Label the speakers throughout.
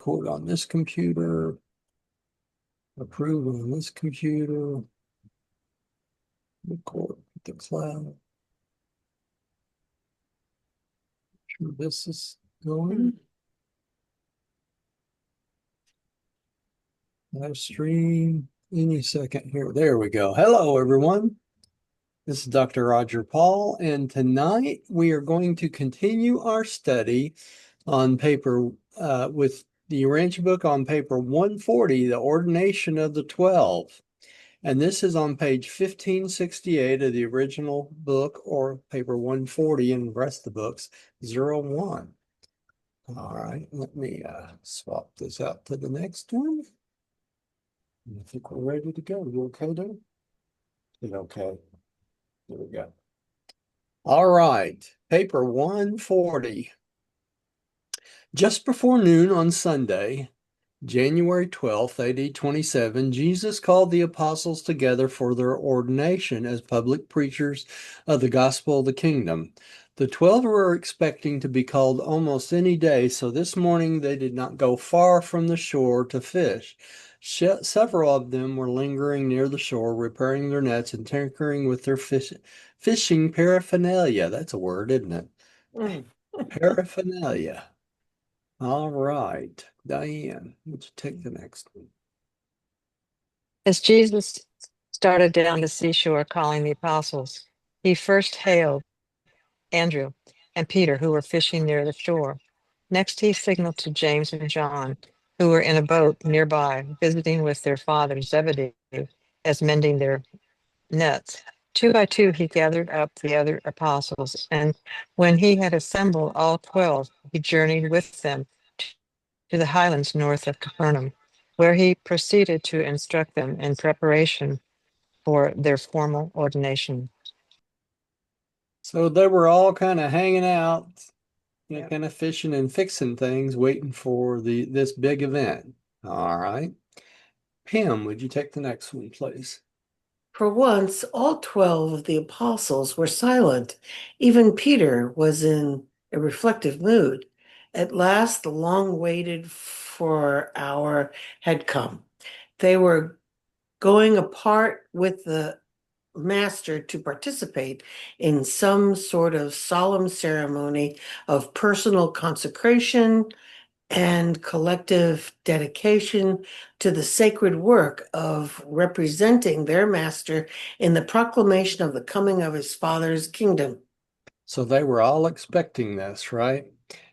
Speaker 1: record on this computer, approve on this computer, record with the cloud. Sure this is going. Live stream any second here. There we go. Hello, everyone. This is Dr. Roger Paul, and tonight we are going to continue our study on paper with the Urantia Book on paper 140, the Ordination of the 12. And this is on page 1568 of the original book, or paper 140 in the rest of the books, 01. All right, let me swap this out to the next one. I think we're ready to go. You okay, dude? Okay. There we go. All right, paper 140. Just before noon on Sunday, January 12th, AD 27, Jesus called the apostles together for their ordination as public preachers of the gospel of the kingdom. The 12 were expecting to be called almost any day, so this morning they did not go far from the shore to fish. Several of them were lingering near the shore, repairing their nets and tinkering with their fishing paraphernalia. That's a word, isn't it? Paraphernalia. All right, Diane, would you take the next one?
Speaker 2: As Jesus started down the seashore calling the apostles, he first hailed Andrew and Peter, who were fishing near the shore. Next, he signaled to James and John, who were in a boat nearby, visiting with their father Zebedee, as mending their nets. 2 by 2, he gathered up the other apostles, and when he had assembled all 12, he journeyed with them to the highlands north of Capernaum, where he proceeded to instruct them in preparation for their formal ordination.
Speaker 1: So they were all kind of hanging out, kind of fishing and fixing things, waiting for this big event. All right. Pam, would you take the next one, please?
Speaker 3: For once, all 12 of the apostles were silent. Even Peter was in a reflective mood. At last, the long-waited for hour had come. They were going apart with the master to participate in some sort of solemn ceremony of personal consecration and collective dedication to the sacred work of representing their master in the proclamation of the coming of his Father's kingdom.
Speaker 1: So they were all expecting this, right?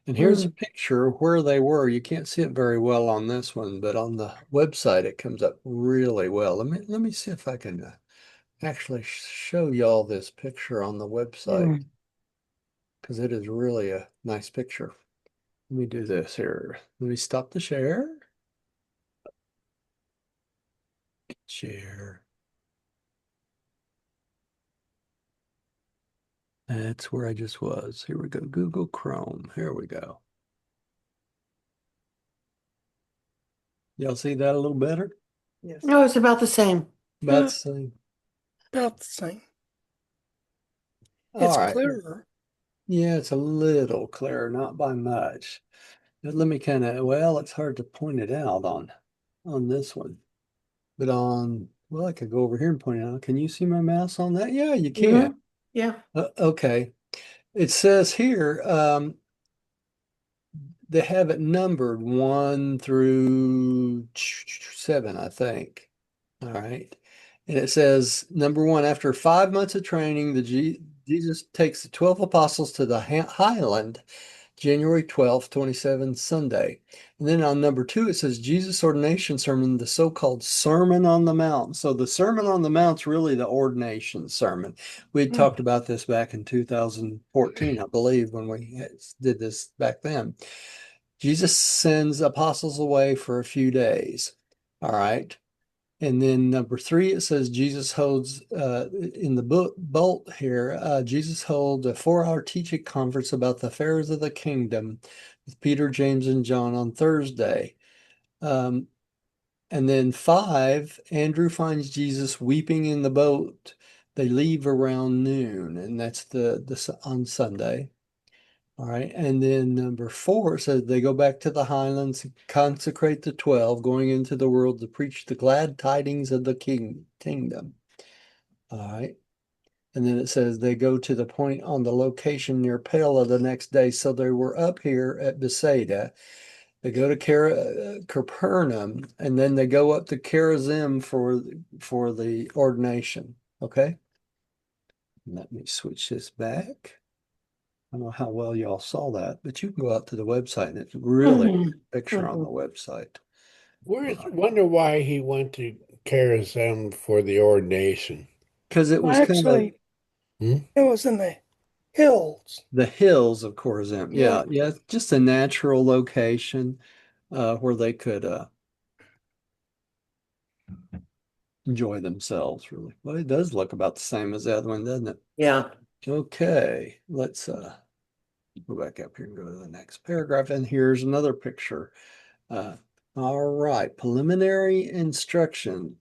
Speaker 1: And here's a picture of where they were. You can't see it very well on this one, but on the website it comes up really well. Let me see if I can actually show y'all this picture on the website, because it is really a nice picture. Let me do this here. Let me stop the share. Share. That's where I just was. Here we go. Google Chrome. Here we go. Y'all see that a little better?
Speaker 3: Yes. No, it's about the same.
Speaker 1: About the same.
Speaker 4: About the same.
Speaker 1: All
Speaker 4: It's
Speaker 1: right.
Speaker 4: clearer.
Speaker 1: Yeah, it's a little clearer, not by much. But let me kind of, well, it's hard to point it out on this one. But well, I could go over here and point it out. Can you see my mouse on that? Yeah, you can.
Speaker 3: Yeah.
Speaker 1: Okay. It says here, they have it numbered 1 through 7, I think. All right. And it says, number 1, after 5 months of training, Jesus takes the 12 apostles to the highland, January 12th, 27, Sunday. And then on number 2, it says Jesus' ordination sermon, the so-called Sermon on the Mount. So the Sermon on the Mount's really the ordination sermon. We had talked about this back in 2014, I believe, when we did this back then. Jesus sends apostles away for a few days. All right. And then number 3, it says Jesus holds, in the bolt here, Jesus holds a 4-hour teaching conference about the affairs of the kingdom with Peter, James, and John on Thursday. And then 5, Andrew finds Jesus weeping in the boat. They leave around noon, and that's on Sunday. All right. And then number 4 says they go back to the highlands, consecrate the 12, going into the world to preach the glad tidings of the kingdom. All right. And then it says they go to the point on the location near Pella the next day. So they were up here at Bethsaida. They go to Capernaum, and then they go up to Chorazim for the ordination. Okay. Let me switch this back. I don't know how well y'all saw that, but you can go out to the website and it's really a picture on the website.
Speaker 5: Wonder why he went to Chorazim for the ordination.
Speaker 1: Because it was kind of
Speaker 4: Actually,
Speaker 5: Hmm?
Speaker 4: it was in the hills.
Speaker 1: the hills of Chorazim. Yeah, yeah, just a natural location where they could enjoy themselves, really. Well, it does look about the same as the other one, doesn't it?
Speaker 3: Yeah.
Speaker 1: Okay, let's go back up here and go to the next paragraph. And here's another picture. All right, preliminary instruction.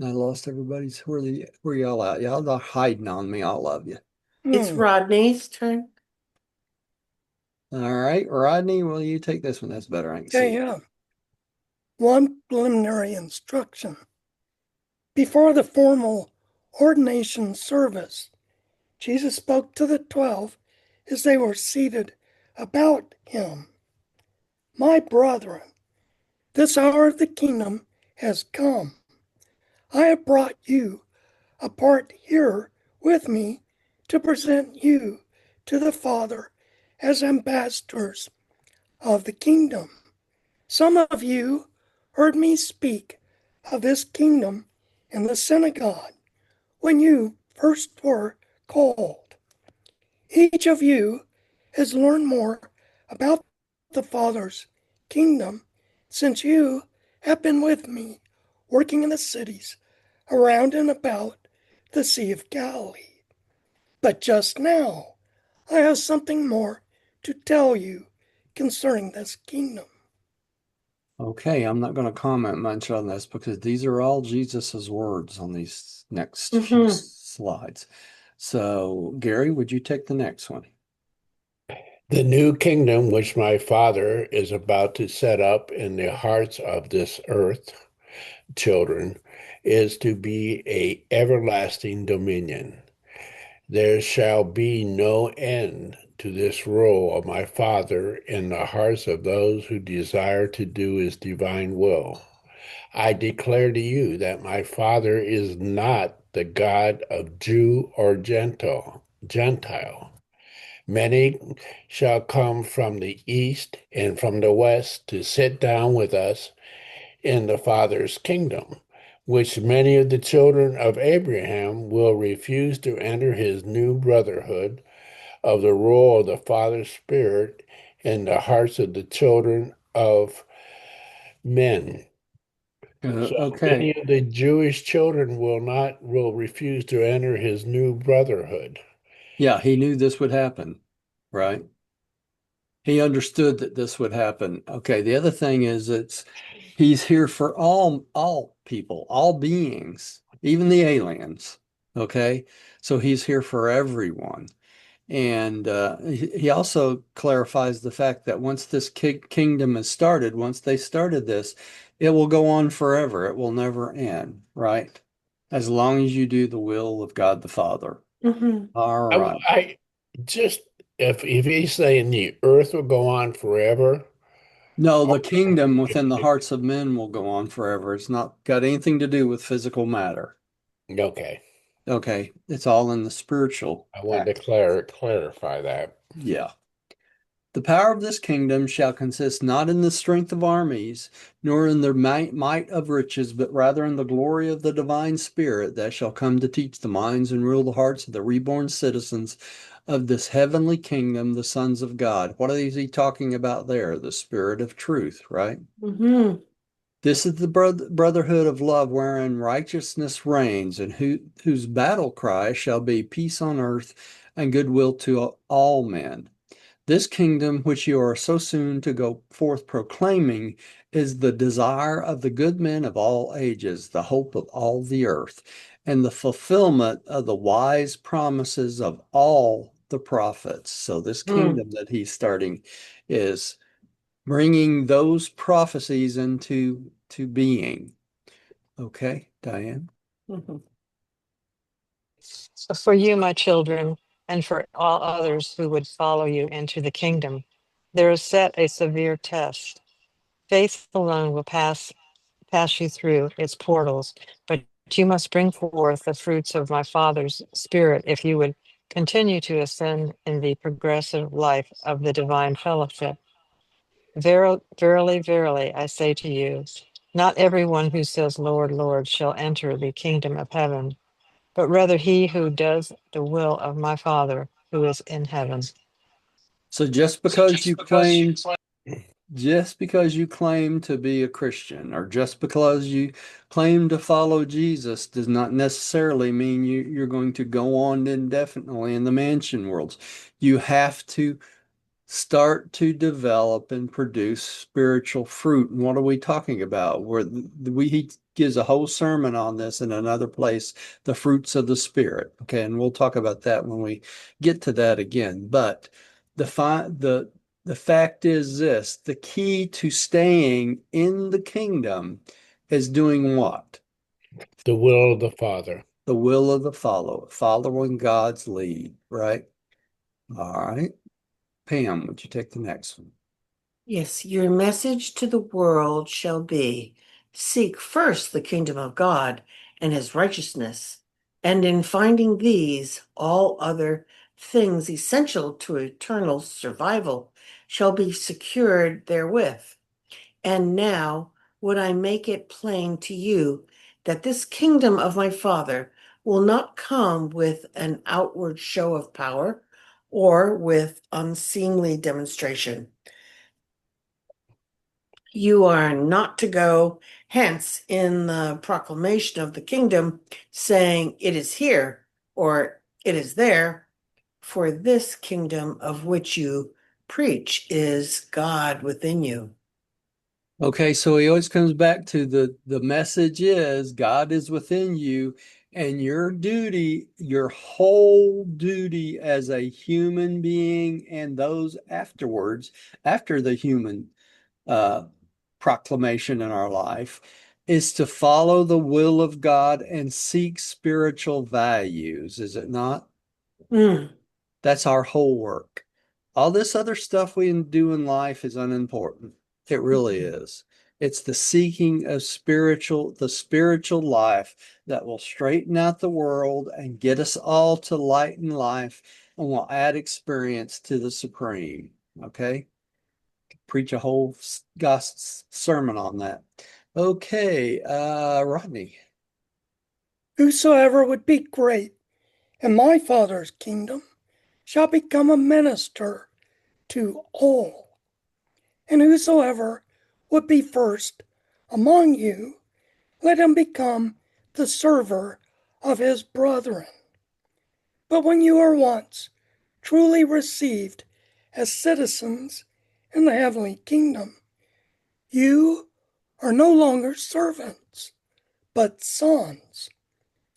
Speaker 1: I lost everybody's. Where y'all at? Y'all are hiding on me, all of you.
Speaker 3: It's Rodney's turn.
Speaker 1: All right, Rodney, will you take this one? That's better. I can
Speaker 4: Okay,
Speaker 1: see.
Speaker 4: yeah. One preliminary instruction. Before the formal ordination service, Jesus spoke to the 12 as they were seated about him. My brethren, this hour of the kingdom has come. I have brought you apart here with me to present you to the Father as ambassadors of the kingdom. Some of you heard me speak of this kingdom in the synagogue when you first were called. Each of you has learned more about the Father's kingdom since you have been with me working in the cities around and about the Sea of Galilee. But just now, I have something more to tell you concerning this kingdom.
Speaker 1: Okay, I'm not going to comment much on this because these are all Jesus's words on these next few slides. So, Gary, would you take the next one?
Speaker 5: The new kingdom which my Father is about to set up in the hearts of this earth children is to be a everlasting dominion. There shall be no end to this rule of my Father in the hearts of those who desire to do his divine will. I declare to you that my Father is not the God of Jew or Gentile. Many shall come from the east and from the west to sit down with us in the Father's kingdom, which many of the children of Abraham will refuse to enter his new brotherhood of the rule of the Father's Spirit in the hearts of the children of men. So
Speaker 1: Okay.
Speaker 5: many of the Jewish children will refuse to enter his new brotherhood.
Speaker 1: Yeah, he knew this would happen, right? He understood that this would happen. Okay, the other thing is he's here for all people, all beings, even the aliens. Okay, so he's here for everyone. And he also clarifies the fact that once this kingdom is started, once they started this, it will go on forever. It will never end, right? As long as you do the will of God the Father. All right.
Speaker 5: I just if he's saying the earth will go on forever,
Speaker 1: No, the kingdom within the hearts of men will go on forever. It's not got anything to do with physical matter.
Speaker 5: okay.
Speaker 1: Okay, it's all in the spiritual
Speaker 5: I wanted to
Speaker 1: act.
Speaker 5: clarify that.
Speaker 1: Yeah. The power of this kingdom shall consist not in the strength of armies, nor in the might of riches, but rather in the glory of the divine Spirit that shall come to teach the minds and rule the hearts of the reborn citizens of this heavenly kingdom, the sons of God. What is he talking about there? The Spirit of truth, right? This is the brotherhood of love wherein righteousness reigns, and whose battle cry shall be peace on earth and goodwill to all men. This kingdom, which you are so soon to go forth proclaiming, is the desire of the good men of all ages, the hope of all the earth, and the fulfillment of the wise promises of all the prophets. So this
Speaker 3: Mm.
Speaker 1: kingdom that he's starting is bringing those prophecies into being. Okay, Diane.
Speaker 3: Mhm.
Speaker 2: So for you, my children, and for all others who would follow you into the kingdom, there is set a severe test. Faith alone will pass you through its portals, but you must bring forth the fruits of my Father's Spirit if you would continue to ascend in the progressive life of the divine fellowship. Verily, verily, I say to you, not everyone who says, Lord, Lord, shall enter the kingdom of heaven, but rather he who does the will of my Father who is in heaven.
Speaker 1: So just because you claim to be a Christian, or just because you claim to follow Jesus, does not necessarily mean you're going to go on indefinitely in the mansion worlds. You have to start to develop and produce spiritual fruit. And what are we talking about? He gives a whole sermon on this in another place, the fruits of the Spirit. Okay, and we'll talk about that when we get to that again. But the fact is this: the key to staying in the kingdom is doing what?
Speaker 5: The will of the Father.
Speaker 1: The will of the following God's lead, right? All right. Pam, would you take the next one?
Speaker 3: Yes, your message to the world shall be, seek first the kingdom of God and his righteousness, and in finding these, all other things essential to eternal survival shall be secured therewith. And now would I make it plain to you that this kingdom of my Father will not come with an outward show of power or with unseemly demonstration. You are not to go hence in the proclamation of the kingdom, saying, it is here or it is there, for this kingdom of which you preach is God within you.
Speaker 1: Okay, so he always comes back to the message is God is within you, and your duty, your whole duty as a human being and those afterwards, after the human uh, proclamation in our life, is to follow the will of God and seek spiritual values, is it not?
Speaker 3: Mm.
Speaker 1: That's our whole work. All this other stuff we do in life is unimportant. It really is. It's the seeking of the spiritual life that will straighten out the world and get us all to light and life and will add experience to the supreme. Okay? Preach a whole sermon on that. Okay, Rodney.
Speaker 4: Whosoever would be great in my Father's kingdom shall become a minister to all. And whosoever would be first among you, let him become the server of his brethren. But when you are once truly received as citizens in the heavenly kingdom, you are no longer servants, but sons,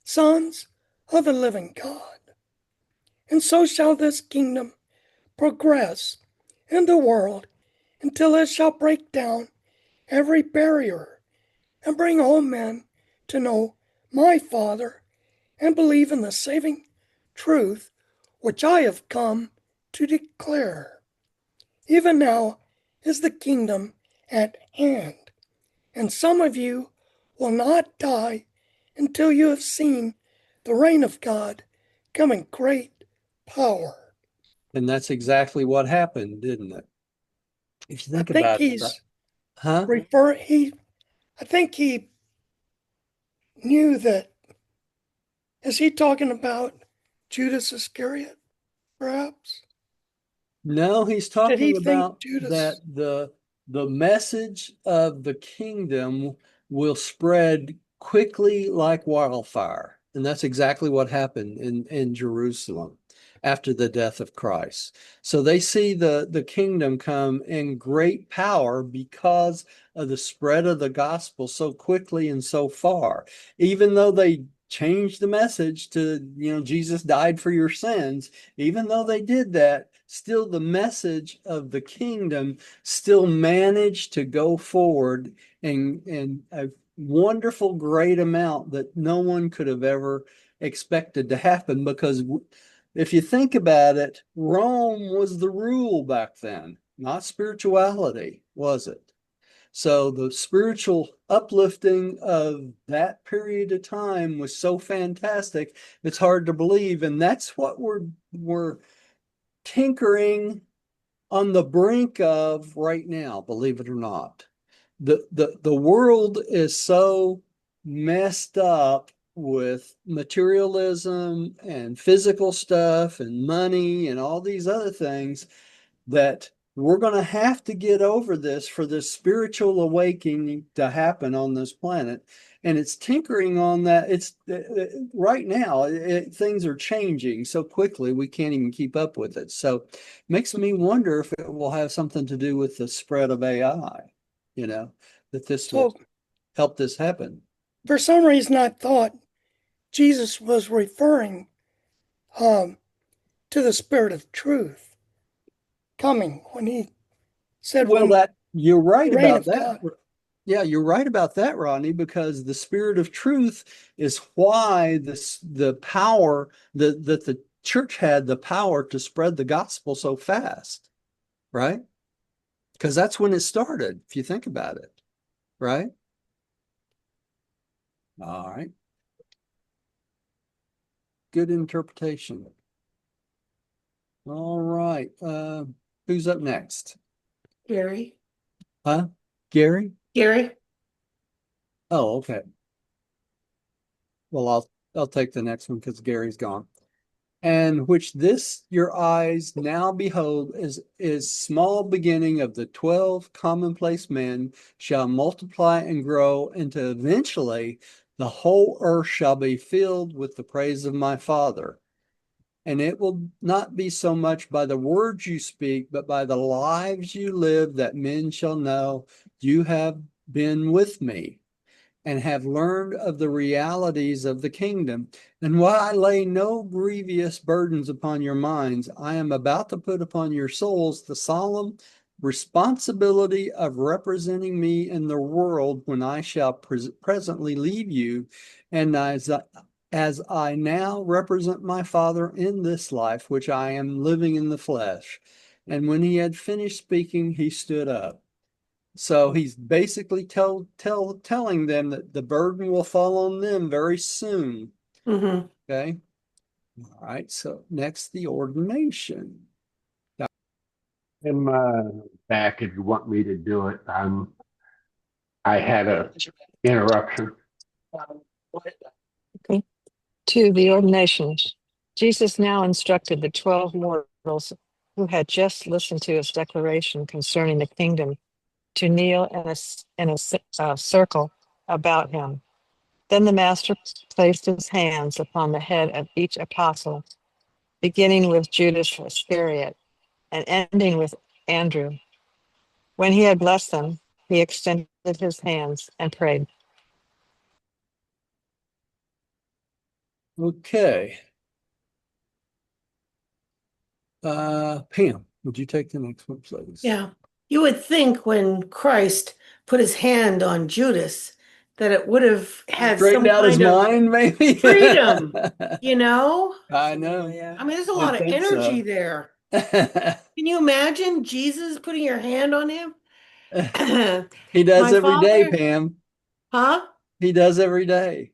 Speaker 4: sons of the living God. And so shall this kingdom progress in the world until it shall break down every barrier and bring all men to know my Father and believe in the saving truth which I have come to declare. Even now is the kingdom at hand, and some of you will not die until you have seen the reign of God come in great power.
Speaker 1: And that's exactly what happened, didn't it? If you
Speaker 4: I
Speaker 1: think
Speaker 4: think
Speaker 1: about it,
Speaker 4: he's
Speaker 1: huh?
Speaker 4: I think he knew that. Is he talking about Judas Iscariot, perhaps?
Speaker 1: No, he's
Speaker 4: Did he
Speaker 1: talking
Speaker 4: think
Speaker 1: about that
Speaker 4: Judas?
Speaker 1: the message of the kingdom will spread quickly like wildfire. And that's exactly what happened in Jerusalem after the death of Christ. So they see the kingdom come in great power because of the spread of the gospel so quickly and so far. Even though they change the message to, Jesus died for your sins. Even though they did that, still the message of the kingdom still managed to go forward and a wonderful, great amount that no one could have ever expected to happen. Because if you think about it, Rome was the rule back then, not spirituality, was it? So the spiritual uplifting of that period of time was so fantastic, it's hard to believe. And that's what we're tinkering on the brink of right now, believe it or not. The world is so messed up with materialism and physical stuff and money and all these other things that we're going to have to get over this for this spiritual awakening to happen on this planet. And it's tinkering on that. It's right now, things are changing so quickly, we can't even keep up with it. So it makes me wonder if it will have something to do with the spread of AI, that this will help this happen.
Speaker 4: For some reason, I thought Jesus was referring to the Spirit of truth coming when he said,
Speaker 1: Well,
Speaker 4: when
Speaker 1: you're right
Speaker 4: the reign
Speaker 1: about
Speaker 4: of
Speaker 1: that.
Speaker 4: God.
Speaker 1: Yeah, you're right about that, Rodney, because the Spirit of truth is why the power that the church had the power to spread the gospel so fast, right? Because that's when it started, if you think about it, right? All right. Good interpretation. All right. Who's up next?
Speaker 3: Gary.
Speaker 1: Huh? Gary?
Speaker 3: Gary.
Speaker 1: Oh, okay. Well, I'll take the next one because Gary's gone. And which this your eyes now behold is small beginning of the 12 commonplace men shall multiply and grow until eventually the whole earth shall be filled with the praise of my Father. And it will not be so much by the words you speak, but by the lives you live, that men shall know you have been with me and have learned of the realities of the kingdom. And while I lay no grievous burdens upon your minds, I am about to put upon your souls the solemn responsibility of representing me in the world when I shall presently leave you. And as I now represent my Father in this life, which I am living in the flesh. And when he had finished speaking, he stood up. So he's basically telling them that the burden will fall on them very soon.
Speaker 3: Mm-hmm.
Speaker 1: Okay. All right. So next, the ordination.
Speaker 5: I'm back if you want me to do it. I had a interruption.
Speaker 2: Okay. To the ordination. Jesus now instructed the 12 mortals who had just listened to his declaration concerning the kingdom to kneel in a circle about him. Then the master placed his hands upon the head of each apostle, beginning with Judas Iscariot and ending with Andrew. When he had blessed them, he extended his hands and prayed.
Speaker 1: Okay. Pam, would you take the next one, please?
Speaker 3: Yeah. You would think when Christ put his hand on Judas that it would have had
Speaker 1: Straightened
Speaker 3: some
Speaker 1: out his
Speaker 3: kind of
Speaker 1: mind, maybe?
Speaker 3: freedom, you know?
Speaker 1: I know.
Speaker 3: I mean, there's a
Speaker 1: I
Speaker 3: lot of
Speaker 1: think
Speaker 3: energy
Speaker 1: so.
Speaker 3: there. Can you imagine Jesus putting your hand on him?
Speaker 1: He does
Speaker 3: My
Speaker 1: every day,
Speaker 3: father,
Speaker 1: Pam.
Speaker 3: huh?
Speaker 1: He does every day.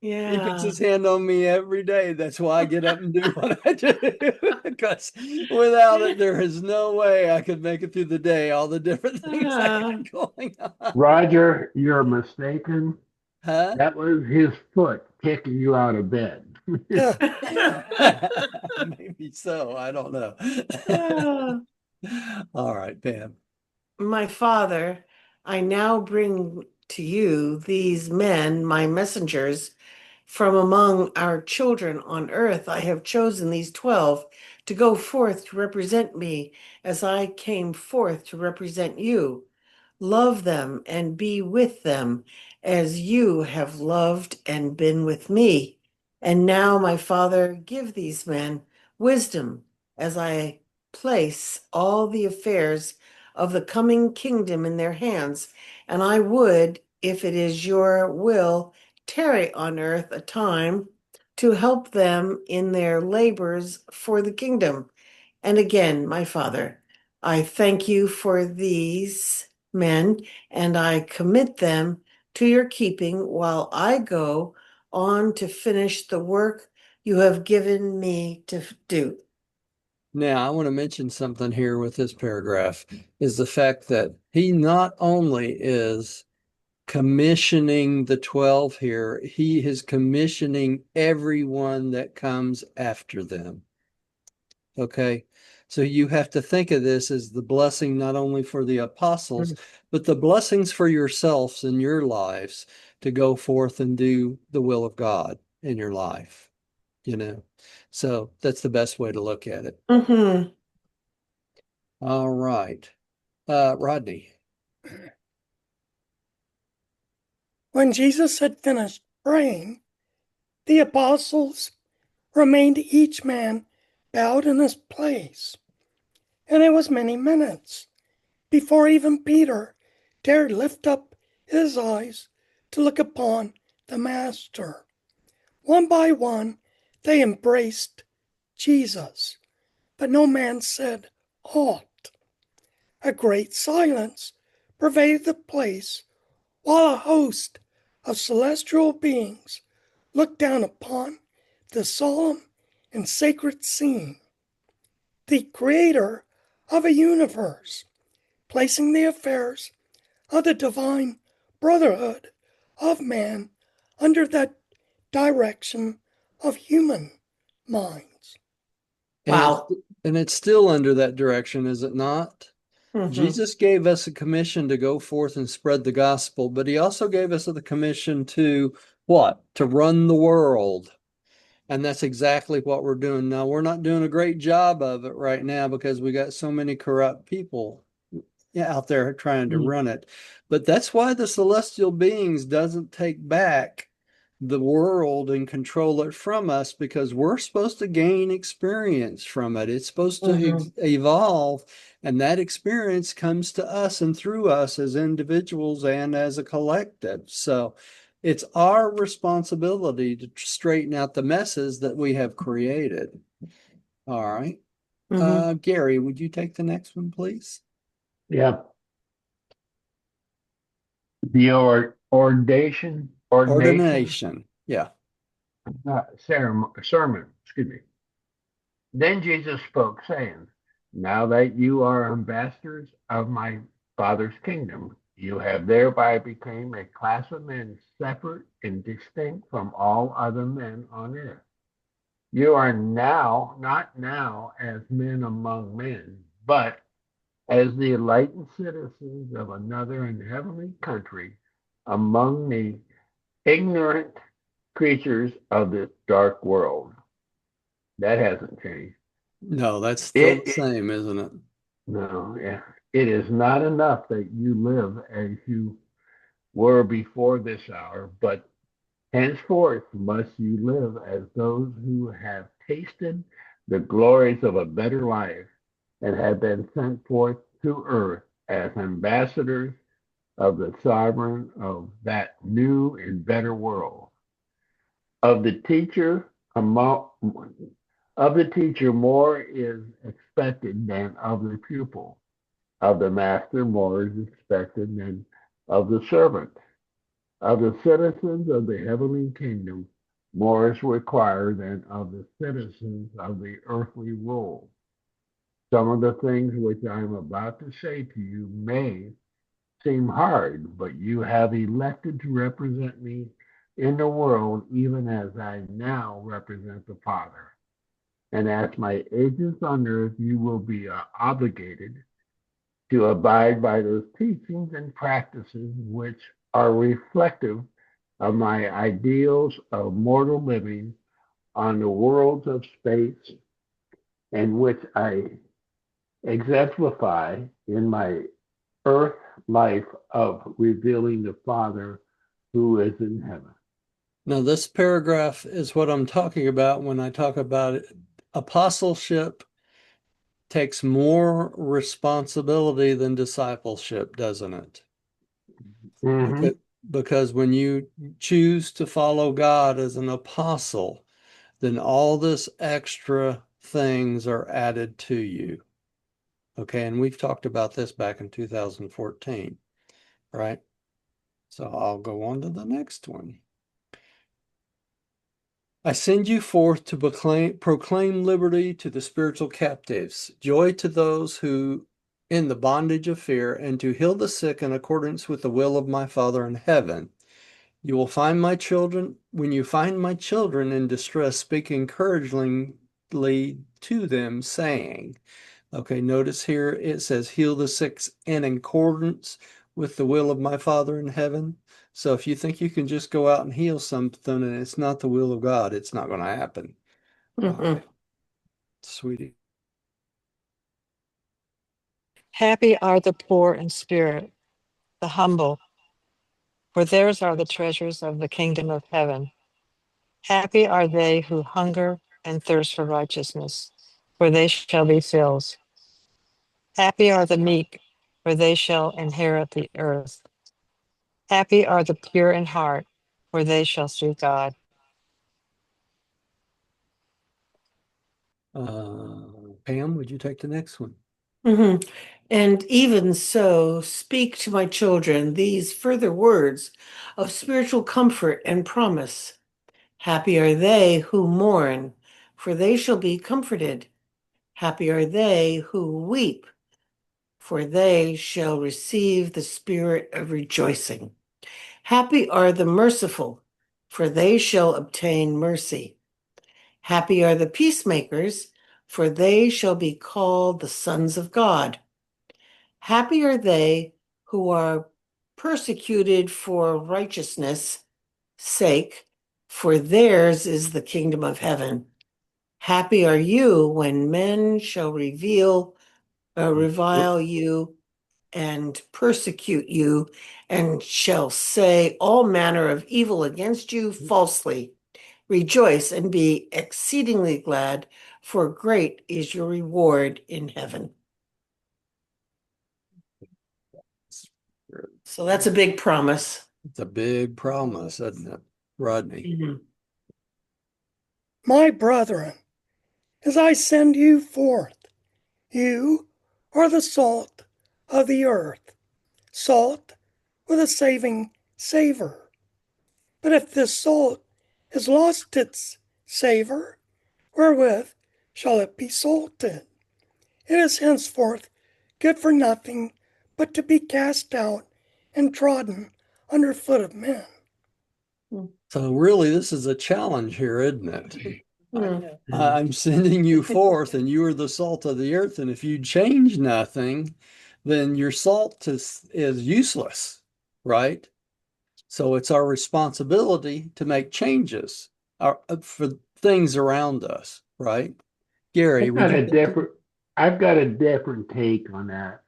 Speaker 1: He puts
Speaker 3: Yeah.
Speaker 1: his hand on me every day. That's why I get up and do what I do. Because without it, there is no way I could make it through the day. All the different things I
Speaker 3: Uh,
Speaker 1: got going on.
Speaker 5: Roger, you're mistaken.
Speaker 1: Huh?
Speaker 5: That was his foot kicking you out of bed.
Speaker 1: Maybe so. I don't know.
Speaker 3: uh,
Speaker 1: All right, Pam.
Speaker 3: My father, I now bring to you these men, my messengers, from among our children on earth. I have chosen these 12 to go forth to represent me as I came forth to represent you. love them and be with them as you have loved and been with me. And now, my Father, give these men wisdom as I place all the affairs of the coming kingdom in their hands. And I would, if it is your will, tarry on earth a time to help them in their labors for the kingdom. And again, my Father, I thank you for these men, and I commit them to your keeping while I go on to finish the work you have given me to do.
Speaker 1: Now, I want to mention something here with this paragraph is the fact that he not only is commissioning the 12 here, he is commissioning everyone that comes after them. Okay. So you have to think of this as the blessing not only for the apostles, but the blessings for yourselves and your lives to go forth and do the will of God in your life, you know. So that's the best way to look at it.
Speaker 3: Mm-hmm.
Speaker 1: All right. Rodney.
Speaker 4: When Jesus had finished praying, the apostles remained each man bowed in his place. And it was many minutes before even Peter dared lift up his eyes to look upon the Master. One by one, they embraced Jesus, but no man said aught. A great silence pervaded the place while a host of celestial beings looked down upon the solemn and sacred scene. The creator of a universe, placing the affairs of the divine brotherhood of man under the direction of human minds.
Speaker 3: Wow.
Speaker 1: And it's still under that direction, is it not?
Speaker 3: Mm-hmm.
Speaker 1: Jesus gave us a commission to go forth and spread the gospel, but he also gave us the commission to what? To run the world. And that's exactly what we're doing now. We're not doing a great job of it right now because we got so many corrupt people out there trying to run it. But that's why the celestial beings doesn't take back the world and control it from us, because we're supposed to gain experience from it. It's supposed to evolve, and that experience comes to us and through us as individuals and as a collective. So it's our responsibility to straighten out the messes that we have created. All right. Gary, would you take the next one, please?
Speaker 5: Yeah. The ordination
Speaker 1: Yeah.
Speaker 5: sermon, excuse me. Then Jesus spoke, saying, now that you are ambassadors of my Father's kingdom, you have thereby become a class of men separate and distinct from all other men on earth. You are now, not now as men among men, but as the enlightened citizens of another and heavenly country among the ignorant creatures of this dark world. That hasn't changed.
Speaker 1: No, that's still the same, isn't it?
Speaker 5: No, yeah. It is not enough that you live as you were before this hour, but henceforth must you live as those who have tasted the glories of a better life and have been sent forth to earth as ambassadors of the sovereign of that new and better world. Of the teacher, more is expected than of the pupil. Of the master, more is expected than of the servant. Of the citizens of the heavenly kingdom, more is required than of the citizens of the earthly world. Some of the things which I am about to say to you may seem hard, but you have elected to represent me in the world, even as I now represent the Father. And as my agents on earth, you will be obligated to abide by those teachings and practices which are reflective of my ideals of mortal living on the worlds of space, and which I exemplify in my earth life of revealing the Father who is in heaven.
Speaker 1: Now, this paragraph is what I'm talking about when I talk about it. Apostleship takes more responsibility than discipleship, doesn't it?
Speaker 5: Mm-hmm.
Speaker 1: Because when you choose to follow God as an apostle, then all this extra things are added to you. Okay, and we've talked about this back in 2014, right? So I'll go on to the next one. I send you forth to proclaim liberty to the spiritual captives, joy to those who in the bondage of fear, and to heal the sick in accordance with the will of my Father in heaven. You will find my children, when you find my children in distress, speak encouragingly to them, saying, okay, notice here it says, heal the sick in accordance with the will of my Father in heaven. So if you think you can just go out and heal something and it's not the will of God, it's not going to happen. Okay, sweetie.
Speaker 2: Happy are the poor in spirit, the humble, for theirs are the treasures of the kingdom of heaven. Happy are they who hunger and thirst for righteousness, for they shall be filled. Happy are the meek, for they shall inherit the earth. Happy are the pure in heart, for they shall see God.
Speaker 1: Pam, would you take the next one?
Speaker 3: Mhm. And even so, speak to my children these further words of spiritual comfort and promise. Happy are they who mourn, for they shall be comforted. Happy are they who weep, for they shall receive the spirit of rejoicing. Happy are the merciful, for they shall obtain mercy. Happy are the peacemakers, for they shall be called the sons of God. Happy are they who are persecuted for righteousness' sake, for theirs is the kingdom of heaven. Happy are you when men shall revile you and persecute you, and shall say all manner of evil against you falsely. Rejoice and be exceedingly glad, for great is your reward in heaven. So that's a big promise.
Speaker 1: It's a big promise, isn't it, Rodney?
Speaker 3: Mhm.
Speaker 4: My brethren, as I send you forth, you are the salt of the earth, salt with a saving savor. But if this salt has lost its savor, wherewith shall it be salted? It is henceforth good for nothing but to be cast out and trodden under foot of men.
Speaker 1: So really, this is a challenge here, isn't it?
Speaker 3: Mhm.
Speaker 1: I'm sending you forth, and you are the salt of the earth. And if you change nothing, then your salt is useless, right? So it's our responsibility to make changes for things around us, right? Gary,
Speaker 5: I've
Speaker 1: would
Speaker 5: got
Speaker 1: you
Speaker 5: a
Speaker 1: take
Speaker 5: different I've got a different take on that.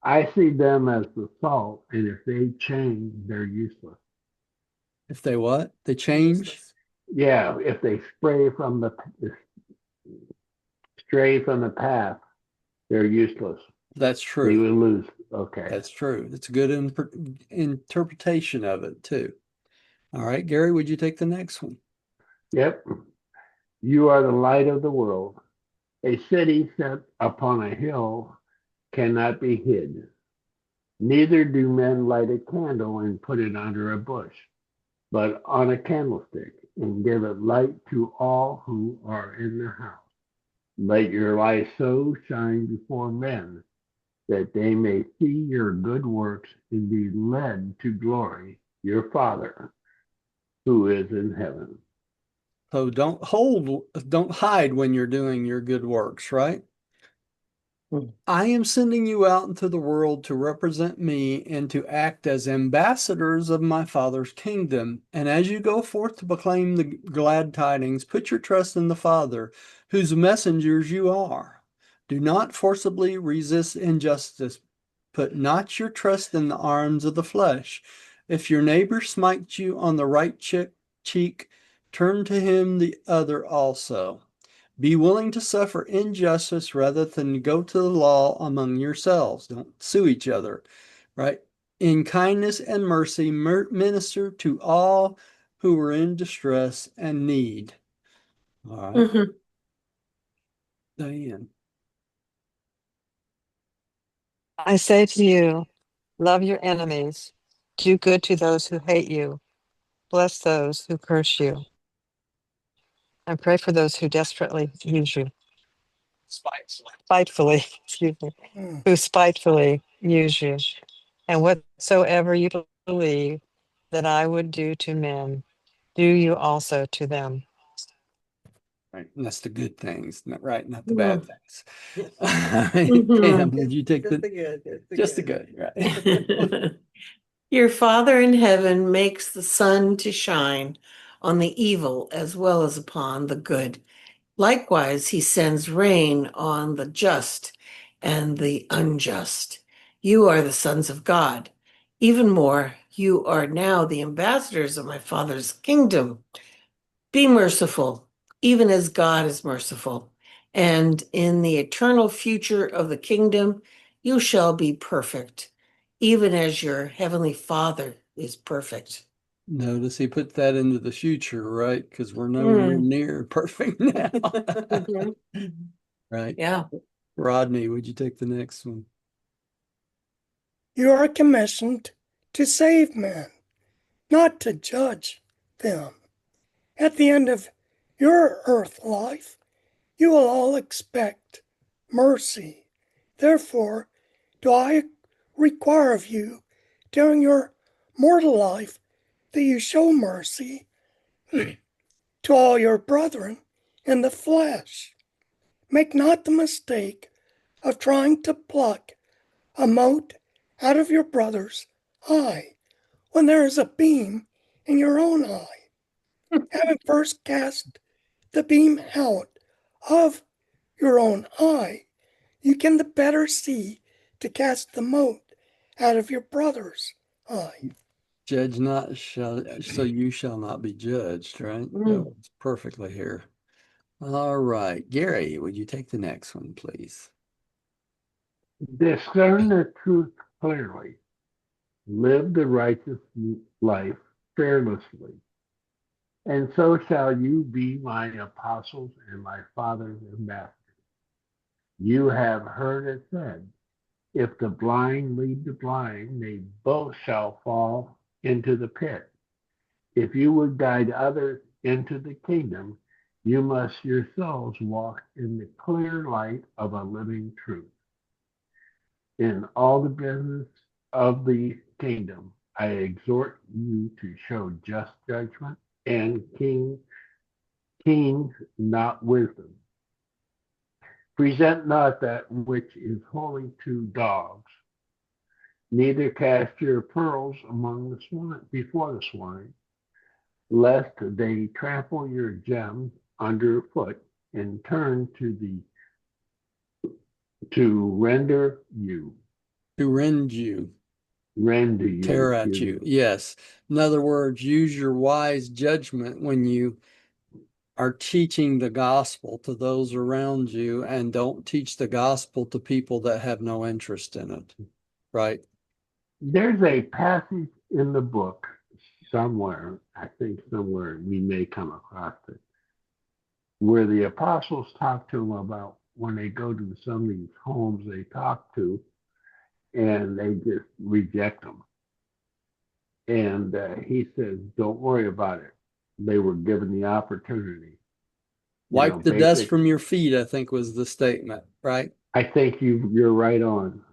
Speaker 5: I see them as the salt, and if they change, they're useless.
Speaker 1: if they what? They change?
Speaker 5: Yeah, if they stray from the path, they're useless.
Speaker 1: That's
Speaker 5: They
Speaker 1: true.
Speaker 5: will lose. Okay.
Speaker 1: That's true. It's a good interpretation of it too. All right, Gary, would you take the next one?
Speaker 5: Yep. You are the light of the world. A city set upon a hill cannot be hid. Neither do men light a candle and put it under a bush, but on a candlestick, and give it light to all who are in the house. Let your light so shine before men that they may see your good works and be led to glory, your Father who is in heaven.
Speaker 1: So don't hide when you're doing your good works, right? I am sending you out into the world to represent me and to act as ambassadors of my Father's kingdom. And as you go forth to proclaim the glad tidings, put your trust in the Father, whose messengers you are. Do not forcibly resist injustice, Put not your trust in the arms of the flesh. If your neighbor smites you on the right cheek, turn to him the other also. Be willing to suffer injustice rather than go to the law among yourselves. Don't sue each other, right? In kindness and mercy, minister to all who are in distress and need. All right,
Speaker 3: Mhm.
Speaker 1: Diane.
Speaker 2: I say to you, love your enemies, do good to those who hate you, bless those who curse you, and pray for those who desperately use you. Spitefully, excuse me,
Speaker 4: Mm.
Speaker 2: who spitefully use you. And whatsoever you believe that I would do to men, do you also to them.
Speaker 1: Right, and that's the good things, right? Not the bad
Speaker 3: Mm.
Speaker 1: things.
Speaker 3: Mhm.
Speaker 1: Pam, would you take just the good? Just the good, right?
Speaker 3: Your Father in heaven makes the sun to shine on the evil as well as upon the good. Likewise, he sends rain on the just and the unjust. You are the sons of God. Even more, you are now the ambassadors of my Father's kingdom. Be merciful, even as God is merciful. And in the eternal future of the kingdom, you shall be perfect, even as your heavenly Father is perfect.
Speaker 1: Notice he put that into the future, right? Because we're nowhere
Speaker 3: Mm.
Speaker 1: near perfect now.
Speaker 3: Mhm.
Speaker 1: Right?
Speaker 3: Yeah.
Speaker 1: Rodney, would you take the next one?
Speaker 4: You are commissioned to save men, not to judge them. At the end of your earth life, you will all expect mercy. Therefore, do I require of you during your mortal life that you show mercy to all your brethren in the flesh. Make not the mistake of trying to pluck a mote out of your brother's eye when there is a beam in your own eye. Having first cast the beam out of your own eye, you can the better see to cast the mote out of your brother's eye.
Speaker 1: Judge not, so you shall not be judged, right? That
Speaker 3: Mm.
Speaker 1: was perfectly here. All right. Gary, would you take the next one, please?
Speaker 5: Discern the truth clearly. Live the righteous life fearlessly. And so shall you be my apostles and my Father's ambassadors. You have heard it said, if the blind lead the blind, they both shall fall into the pit. If you would guide others into the kingdom, you must yourselves walk in the clear light of a living truth. In all the business of the kingdom, I exhort you to show just judgment and kings not wisdom. Present not that which is holy to dogs, neither cast your pearls among the swine before the swine, lest they trample your gems underfoot and turn to
Speaker 1: To
Speaker 5: rend you,
Speaker 1: tear at
Speaker 5: excuse
Speaker 1: you.
Speaker 5: me.
Speaker 1: Yes. In other words, use your wise judgment when you are teaching the gospel to those around you, and don't teach the gospel to people that have no interest in it. Right?
Speaker 5: There's a passage in the book somewhere, I think somewhere we may come across it, where the apostles talk to them about when they go to some of these homes they talk to, and they just reject them. And he says, don't worry about it. They were given the opportunity. You know,
Speaker 1: Wipe the dust
Speaker 5: basic.
Speaker 1: from your feet, I think was the statement, right?
Speaker 5: I think you're right on.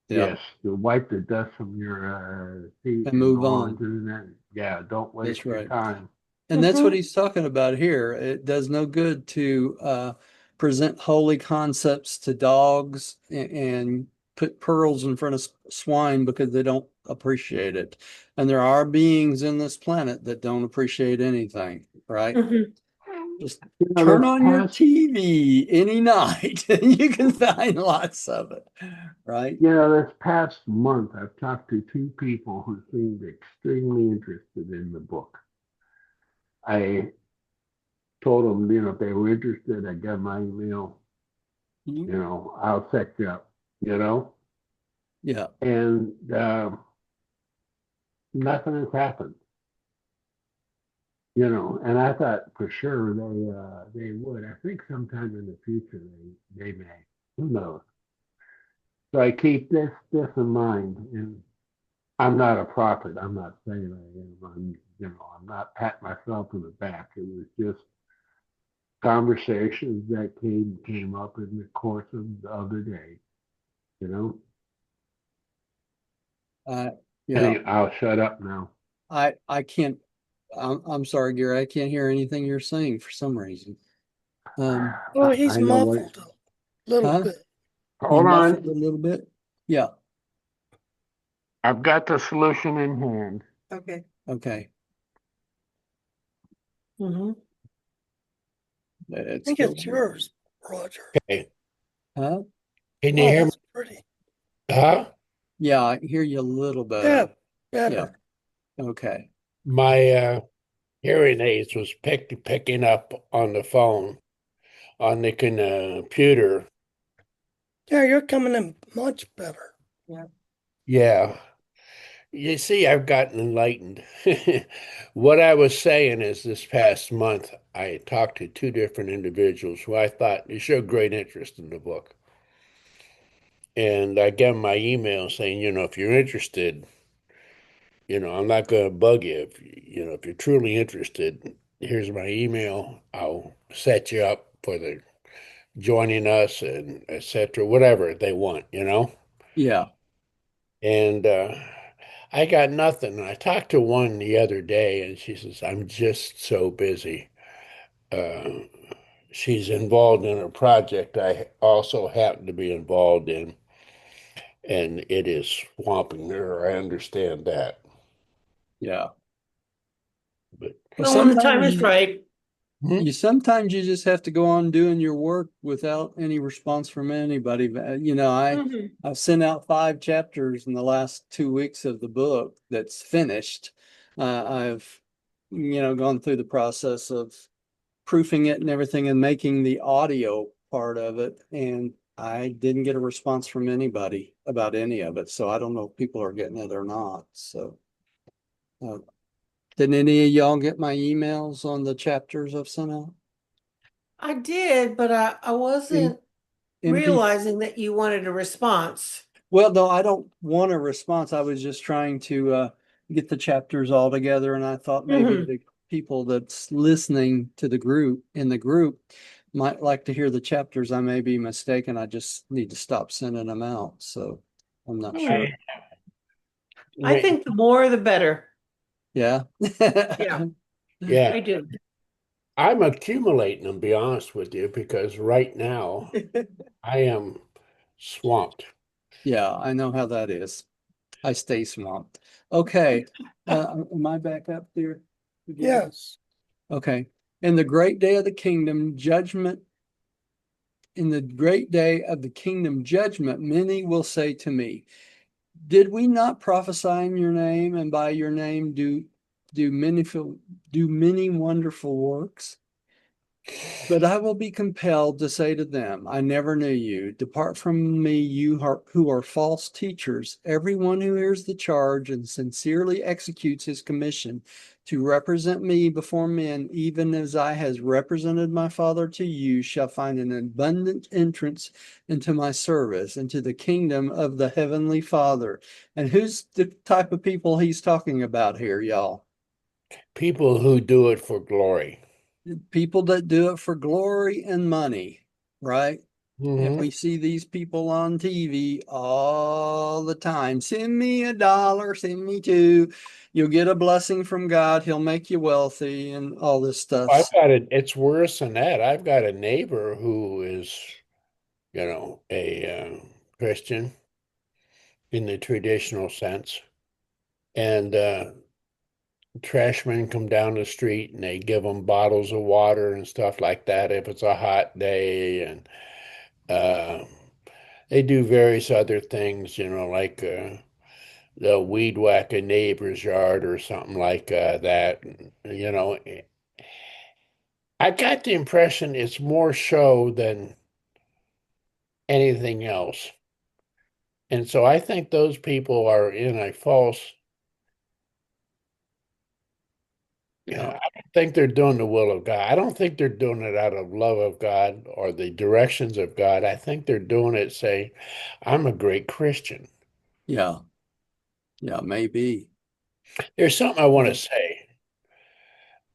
Speaker 1: Yeah.
Speaker 5: Yes, to wipe the dust from your feet
Speaker 1: And
Speaker 5: and
Speaker 1: move
Speaker 5: go on
Speaker 1: on.
Speaker 5: to the next. Yeah, don't waste
Speaker 1: That's
Speaker 5: your
Speaker 1: right.
Speaker 5: time.
Speaker 1: And that's what
Speaker 3: Mhm.
Speaker 1: he's talking about here. It does no good to present holy concepts to dogs and put pearls in front of swine because they don't appreciate it. And there are beings in this planet that don't appreciate anything, right?
Speaker 3: Mhm.
Speaker 1: Just
Speaker 5: This
Speaker 1: turn on your
Speaker 5: past
Speaker 1: TV any night and you can find lots of it, right?
Speaker 5: this past month, I've talked to two people who seemed extremely interested in the book. I told them, if they were interested, I got my email, I'll set you up,
Speaker 1: Yeah.
Speaker 5: and nothing has happened, and I thought for sure they would. I think sometime in the future they may. Who knows? So I keep this in mind, and I'm not a prophet. I'm not saying I am. I'm not patting myself on the back. It was just conversations that came up in the course of the other day. You know.
Speaker 1: Yeah.
Speaker 5: Anyway, I'll shut up now.
Speaker 1: I can't. I'm sorry, Gary. I can't hear anything you're saying for some reason.
Speaker 4: Oh, he's
Speaker 5: I know what.
Speaker 4: muffled a little
Speaker 1: Huh?
Speaker 4: bit.
Speaker 5: Hold
Speaker 1: Muffled
Speaker 5: on.
Speaker 1: a little bit. Yeah.
Speaker 5: I've got the solution in hand.
Speaker 3: Okay.
Speaker 1: Okay.
Speaker 3: Mm-hmm.
Speaker 4: I
Speaker 1: It's
Speaker 4: think
Speaker 1: still.
Speaker 4: it's yours, Roger.
Speaker 5: Okay.
Speaker 1: Huh?
Speaker 5: Can you
Speaker 4: Oh,
Speaker 5: hear me?
Speaker 4: that's pretty.
Speaker 5: Huh?
Speaker 1: Yeah, I hear you a little
Speaker 4: Yeah,
Speaker 1: better. Yeah.
Speaker 4: better.
Speaker 1: Okay.
Speaker 5: My hearing aids was picking up on the phone on the computer.
Speaker 4: Yeah, you're coming in much better.
Speaker 3: Yeah.
Speaker 5: Yeah. You see, I've gotten enlightened. What I was saying is this past month, I talked to two different individuals who I thought they showed great interest in the book. And I gave them my email saying, if you're interested, I'm not going to bug you. If you're truly interested, here's my email. I'll set you up for the joining us and etc. Whatever they want.
Speaker 1: Yeah.
Speaker 5: And I got nothing. I talked to one the other day, and she says, "I'm just so busy." Uh, she's involved in a project I also happen to be involved in, and it is swamping her. I understand that,
Speaker 1: Yeah.
Speaker 5: but
Speaker 1: Well,
Speaker 3: Well, when the time is right.
Speaker 1: sometimes you just have to go on doing your work without any response from anybody.
Speaker 3: Mhm.
Speaker 1: I've sent out 5 chapters in the last 2 weeks of the book that's finished. I've gone through the process of proofing it and everything and making the audio part of it, and I didn't get a response from anybody about any of it. So I don't know if people are getting it or not. So uh, did any of y'all get my emails on the chapters I've sent out?
Speaker 3: I did, but I
Speaker 1: In
Speaker 3: wasn't
Speaker 1: MP
Speaker 3: realizing that you wanted a response.
Speaker 1: Well, no, I don't want a response. I was just trying to get the chapters all together, and I thought maybe
Speaker 3: Mhm.
Speaker 1: the people that's listening to the group might like to hear the chapters. I may be mistaken. I just need to stop sending them out. So I'm not sure.
Speaker 3: I think the more the better.
Speaker 1: Yeah.
Speaker 3: Yeah,
Speaker 5: yeah,
Speaker 3: I do.
Speaker 5: I'm accumulating them, to be honest with you, because right now I am swamped.
Speaker 1: Yeah, I know how that is. I stay swamped. Okay. Am I back up there?
Speaker 4: Yes.
Speaker 1: Okay. In the great day of the kingdom, in the great day of the kingdom judgment, many will say to me, did we not prophesy in your name, and by your name do many wonderful works? But I will be compelled to say to them, I never knew you. Depart from me, who are false teachers. Everyone who hears the charge and sincerely executes his commission to represent me before men, even as I has represented my Father to you, shall find an abundant entrance into my service, into the kingdom of the heavenly Father. And who's the type of people he's talking about here, y'all?
Speaker 5: People who do it for glory.
Speaker 1: People that do it for glory and money, right? And
Speaker 5: Hmm.
Speaker 1: we see these people on TV all the time. Send me $1, send me two. You'll get a blessing from God. He'll make you wealthy and all this
Speaker 5: I've
Speaker 1: stuff.
Speaker 5: got it. It's worse than that. I've got a neighbor who is, a Christian in the traditional sense, and trashmen come down the street and they give them bottles of water and stuff like that if it's a hot day, and uh, they do various other things, like they'll weed whack a neighbor's yard or something like that. I got the impression it's more show than anything else. And so I think those people are in a false,
Speaker 1: Yeah.
Speaker 5: I don't think they're doing the will of God. I don't think they're doing it out of love of God or the directions of God. I think they're doing it saying, I'm a great Christian.
Speaker 1: Yeah. Yeah, maybe.
Speaker 5: There's something I want to say.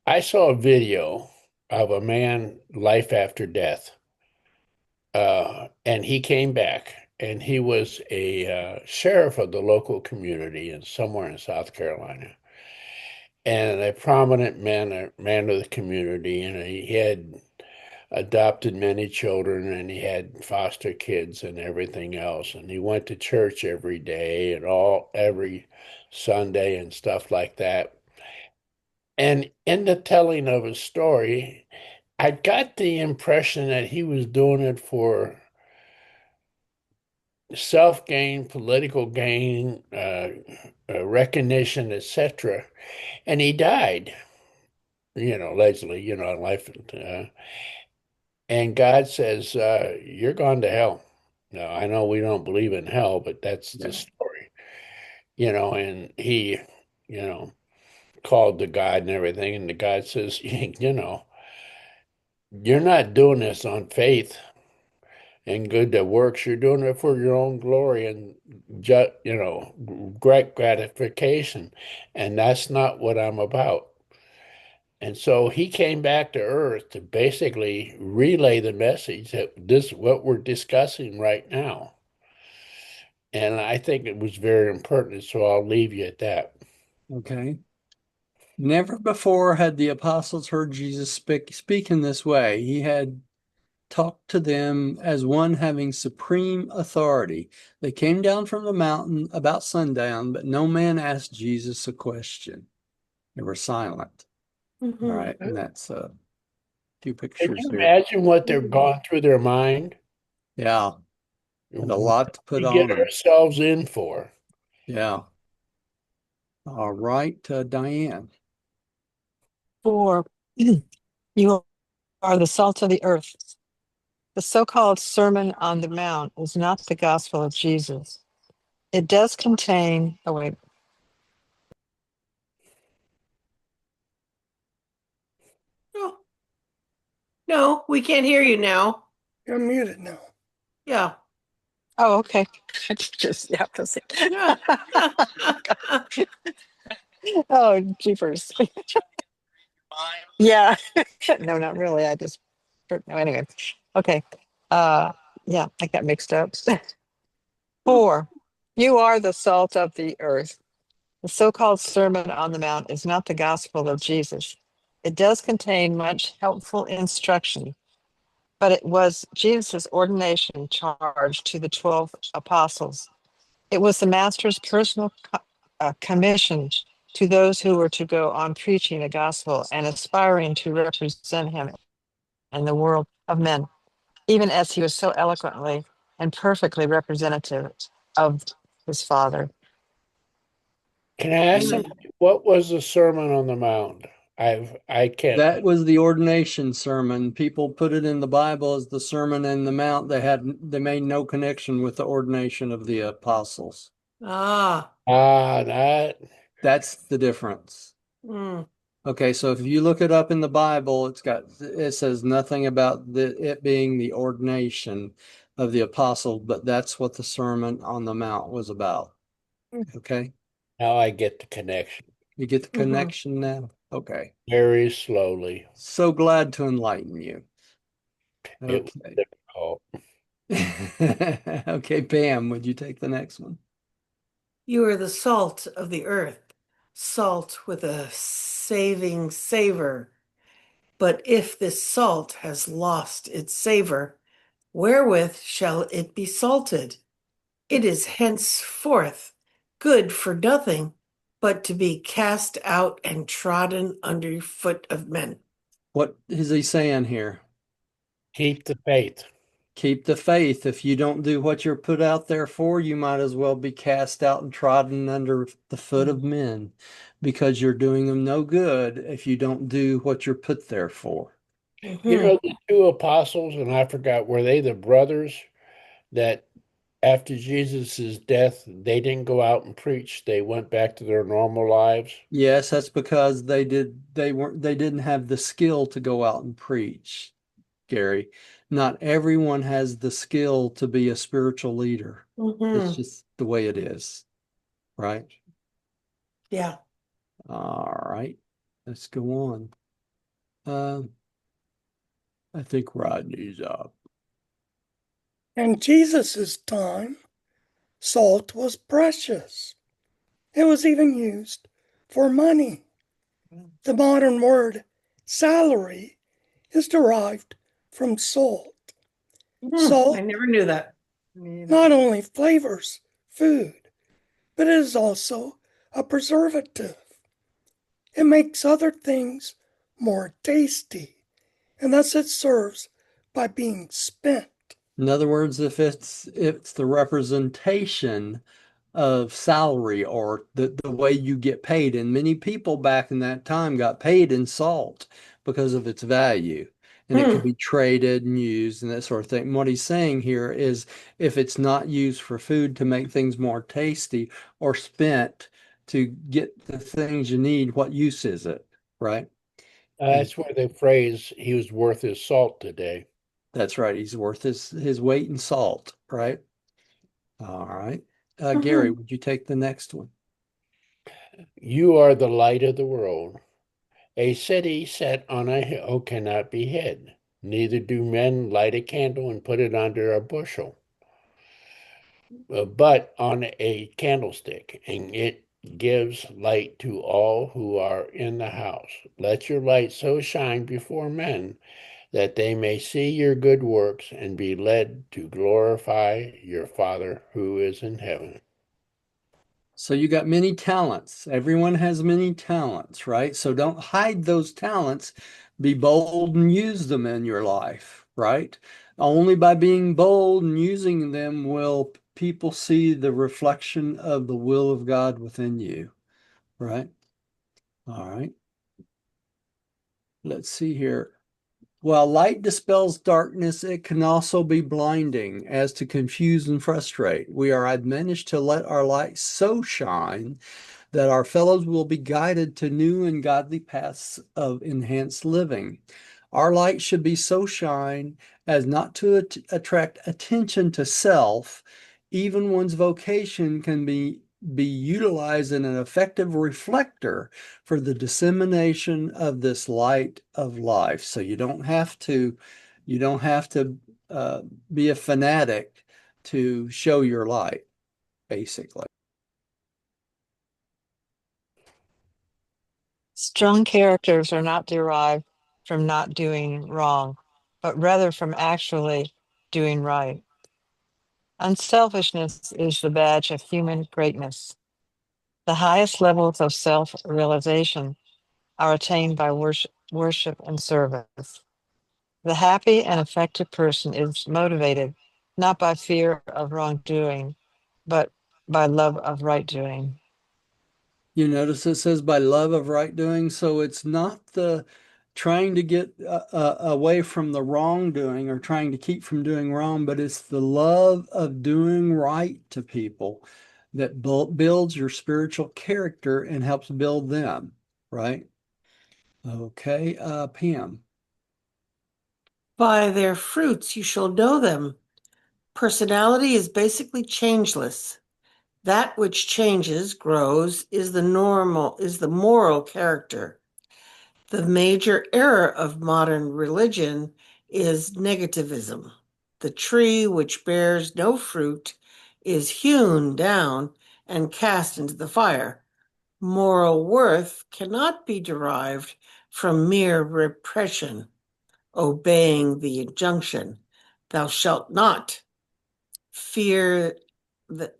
Speaker 5: I saw a video of a man life after death. And he came back, and he was a sheriff of the local community in somewhere in South Carolina, and a prominent man of the community. And he had adopted many children, and he had foster kids and everything else. And he went to church every day and every Sunday and stuff like that. And in the telling of his story, I got the impression that he was doing it for self gain, political gain, recognition, etc. And he died, allegedly, in life. And God says, You're gone to hell. Now, I know we don't believe in hell, but that's the story, and he, you know, called the God and everything. And the God says, You're not doing this on faith and good that works. You're doing it for your own glory and great gratification. And that's not what I'm about. And so he came back to earth to basically relay the message that this what we're discussing right now. And I think it was very important. So I'll leave you at that.
Speaker 1: Okay. Never before had the apostles heard Jesus speak in this way. He had talked to them as one having supreme authority. They came down from the mountain about sundown, but no man asked Jesus a question. They were silent. All right. And that's a few
Speaker 5: Can
Speaker 1: pictures
Speaker 5: you
Speaker 1: here.
Speaker 5: imagine what they've gone through their mind?
Speaker 1: Yeah. Had a
Speaker 5: What
Speaker 1: lot to put
Speaker 5: we
Speaker 1: on
Speaker 5: get
Speaker 1: them.
Speaker 5: ourselves in for.
Speaker 1: Yeah. All right, Diane.
Speaker 2: 4. You are the salt of the earth. The so-called Sermon on the Mount is not the gospel of Jesus. It does contain, oh wait,
Speaker 3: Oh, no, we can't hear you now.
Speaker 4: You're muted now.
Speaker 3: Yeah.
Speaker 2: oh, okay. Just, yeah,
Speaker 3: Yeah.
Speaker 2: oh, jeepers. Yeah. No, not really. No, anyway. Okay. Yeah, I got mixed up. 4. You are the salt of the earth. The so-called Sermon on the Mount is not the gospel of Jesus. It does contain much helpful instruction, but it was Jesus' ordination charge to the 12 apostles. It was the master's personal commission to those who were to go on preaching the gospel and aspiring to represent him in the world of men, even as he was so eloquently and perfectly representative of his Father.
Speaker 5: Can I ask
Speaker 3: Amen.
Speaker 5: something? What was the Sermon on the Mount? I can't.
Speaker 1: That was the ordination sermon. People put it in the Bible as the Sermon on the Mount. They made no connection with the ordination of the apostles.
Speaker 3: Ah.
Speaker 5: That.
Speaker 1: That's the difference.
Speaker 3: Mm.
Speaker 1: Okay, so if you look it up in the Bible, it says nothing about it being the ordination of the apostle, but that's what the Sermon on the Mount was about. Okay,
Speaker 5: Now I get the connection
Speaker 1: you get the
Speaker 3: Mhm.
Speaker 1: connection now? Okay,
Speaker 5: very slowly.
Speaker 1: so glad to enlighten you.
Speaker 5: It was
Speaker 1: Okay.
Speaker 5: difficult.
Speaker 1: Okay, Pam, would you take the next one?
Speaker 3: You are the salt of the earth, salt with a saving savor. But if this salt has lost its savor, wherewith shall it be salted? It is henceforth good for nothing, but to be cast out and trodden under foot of men.
Speaker 1: What is he saying here?
Speaker 5: Keep the faith.
Speaker 1: Keep the faith. If you don't do what you're put out there for, you might as well be cast out and trodden under the foot of men because you're doing them no good if you don't do what you're put there for.
Speaker 5: You
Speaker 3: Mhm.
Speaker 5: know, the two apostles, and I forgot, were they the brothers that after Jesus' death, they didn't go out and preach? They went back to their normal lives?
Speaker 1: Yes, that's because they didn't have the skill to go out and preach, Gary. Not everyone has the skill to be a spiritual leader. It's
Speaker 3: Mhm.
Speaker 1: just the way it is, right?
Speaker 3: Yeah.
Speaker 1: All right, let's go on. I think Rodney's up.
Speaker 4: In Jesus' time, salt was precious. It was even used for money. The modern word salary is derived from salt.
Speaker 3: I
Speaker 4: Salt
Speaker 3: never knew that.
Speaker 4: not only flavors food, but it is also a preservative. It makes other things more tasty, and thus it serves by being spent.
Speaker 1: In other words, if it's the representation of salary or the way you get paid, and many people back in that time got paid in salt because of its value, and it could
Speaker 3: Hmm.
Speaker 1: be traded and used and that sort of thing. And what he's saying here is if it's not used for food to make things more tasty or spent to get the things you need, what use is it, right? And
Speaker 5: That's where the phrase, he was worth his salt today.
Speaker 1: that's right. He's worth his weight in salt, right? All right. Gary,
Speaker 3: Mhm.
Speaker 1: would you take the next one?
Speaker 5: You are the light of the world. A city set on a hill cannot be hid. Neither do men light a candle and put it under a bushel, but on a candlestick, and it gives light to all who are in the house. Let your light so shine before men that they may see your good works and be led to glorify your Father who is in heaven.
Speaker 1: So you got many talents. Everyone has many talents, right? So don't hide those talents. Be bold and use them in your life, right? Only by being bold and using them will people see the reflection of the will of God within you, right? All right. Let's see here. While light dispels darkness, it can also be blinding as to confuse and frustrate. We are admonished to let our light so shine that our fellows will be guided to new and godly paths of enhanced living. Our light should be so shine as not to attract attention to self. Even one's vocation can be utilized in an effective reflector for the dissemination of this light of life. So you don't have to be a fanatic to show your light, basically.
Speaker 2: Strong characters are not derived from not doing wrong, but rather from actually doing right. Unselfishness is the badge of human greatness. The highest levels of self realization are attained by worship and service. The happy and effective person is motivated not by fear of wrongdoing, but by love of right doing.
Speaker 1: You notice it says by love of right doing, so it's not the trying to get away from the wrongdoing or trying to keep from doing wrong, but it's the love of doing right to people that builds your spiritual character and helps build them, right? Okay, Pam.
Speaker 3: By their fruits you shall know them. Personality is basically changeless. That which changes, grows, is the moral character. The major error of modern religion is negativism. The tree which bears no fruit is hewn down and cast into the fire. Moral worth cannot be derived from mere repression, obeying the injunction, thou shalt not. Fear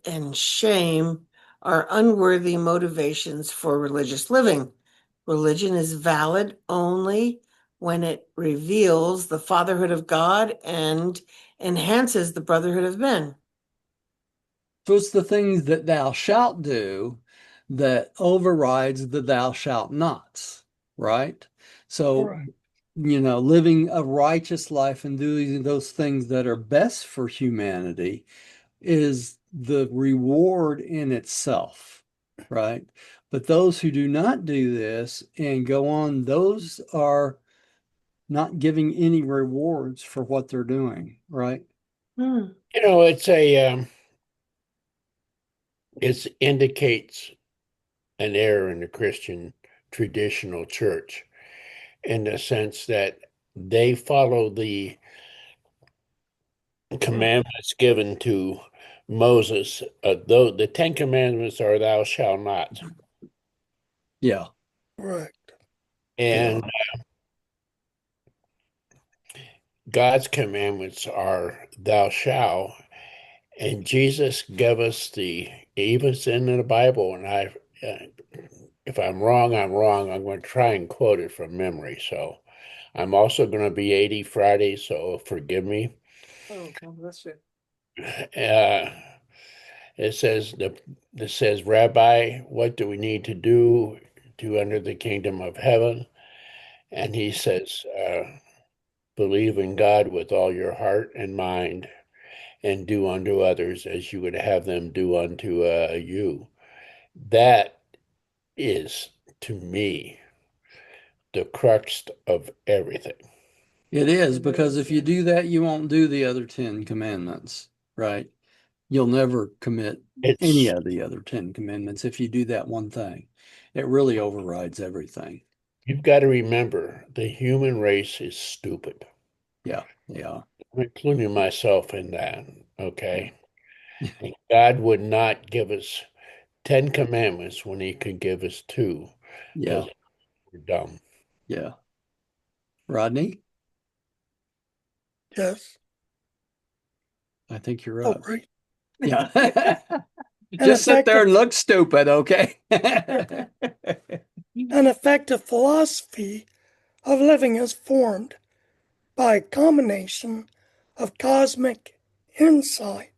Speaker 3: and shame are unworthy motivations for religious living. Religion is valid only when it reveals the fatherhood of God and enhances the brotherhood of men.
Speaker 1: So it's the things that thou shalt do that overrides the thou shalt nots, right? So,
Speaker 4: Correct.
Speaker 1: living a righteous life and doing those things that are best for humanity is the reward in itself, right? But those who do not do this and go on, those are not giving any rewards for what they're doing, right?
Speaker 5: It indicates an error in the Christian traditional church in the sense that they follow the commandments given to Moses. Though the Ten Commandments are thou shalt not.
Speaker 1: Yeah,
Speaker 4: Correct.
Speaker 5: And God's commandments are thou shalt. And Jesus gave us even it's in the Bible, and if I'm wrong, I'm wrong. I'm going to try and quote it from memory. So I'm also going to be 80 Friday, so forgive me.
Speaker 1: Oh, God bless you.
Speaker 5: Uh, it says, Rabbi, what do we need to do to enter the kingdom of heaven? And he says, believe in God with all your heart and mind, and do unto others as you would have them do unto you. That is, to me, the crux of everything.
Speaker 1: It is, because if you do that, you won't do the other 10 commandments, right? You'll never commit any
Speaker 5: It's
Speaker 1: of the other 10 commandments if you do that one thing. It really overrides everything.
Speaker 5: You've got to remember the human race is stupid.
Speaker 1: Yeah, yeah,
Speaker 5: I'm including myself in that.
Speaker 1: yeah,
Speaker 5: Okay. And God would not give us 10 commandments when he could give us two
Speaker 1: yeah,
Speaker 5: because we're dumb.
Speaker 1: yeah. Rodney,
Speaker 4: Yes.
Speaker 1: I think you're
Speaker 4: Oh,
Speaker 1: up.
Speaker 4: right.
Speaker 1: Yeah.
Speaker 4: An
Speaker 1: Just sit there
Speaker 4: effective
Speaker 1: and look stupid, okay?
Speaker 4: an effective philosophy of living is formed by a combination of cosmic insight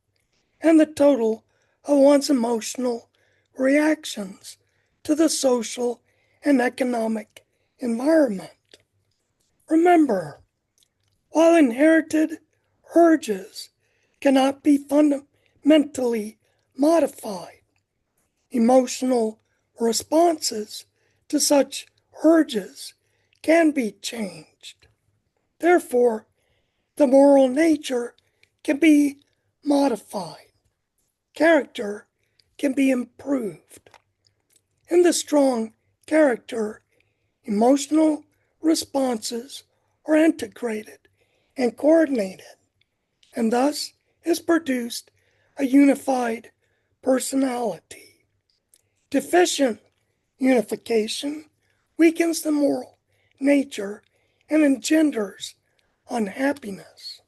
Speaker 4: and the total of one's emotional reactions to the social and economic environment. Remember, while inherited urges cannot be fundamentally modified, emotional responses to such urges can be changed. Therefore, the moral nature can be modified. Character can be improved. In the strong character, emotional responses are integrated and coordinated, and thus is produced a unified personality. Deficient unification weakens the moral nature and engenders unhappiness.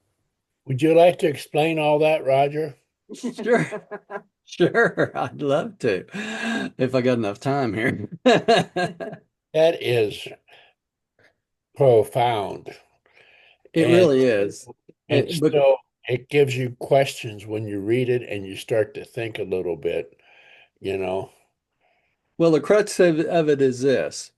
Speaker 5: Would you like to explain all that, Roger?
Speaker 1: Sure. Sure, I'd love to if I got enough time here.
Speaker 5: That is profound.
Speaker 1: It
Speaker 5: And
Speaker 1: really is.
Speaker 5: and
Speaker 1: But
Speaker 5: so it gives you questions when you read it and you start to think a little bit, you know.
Speaker 1: well, the crux of it is this.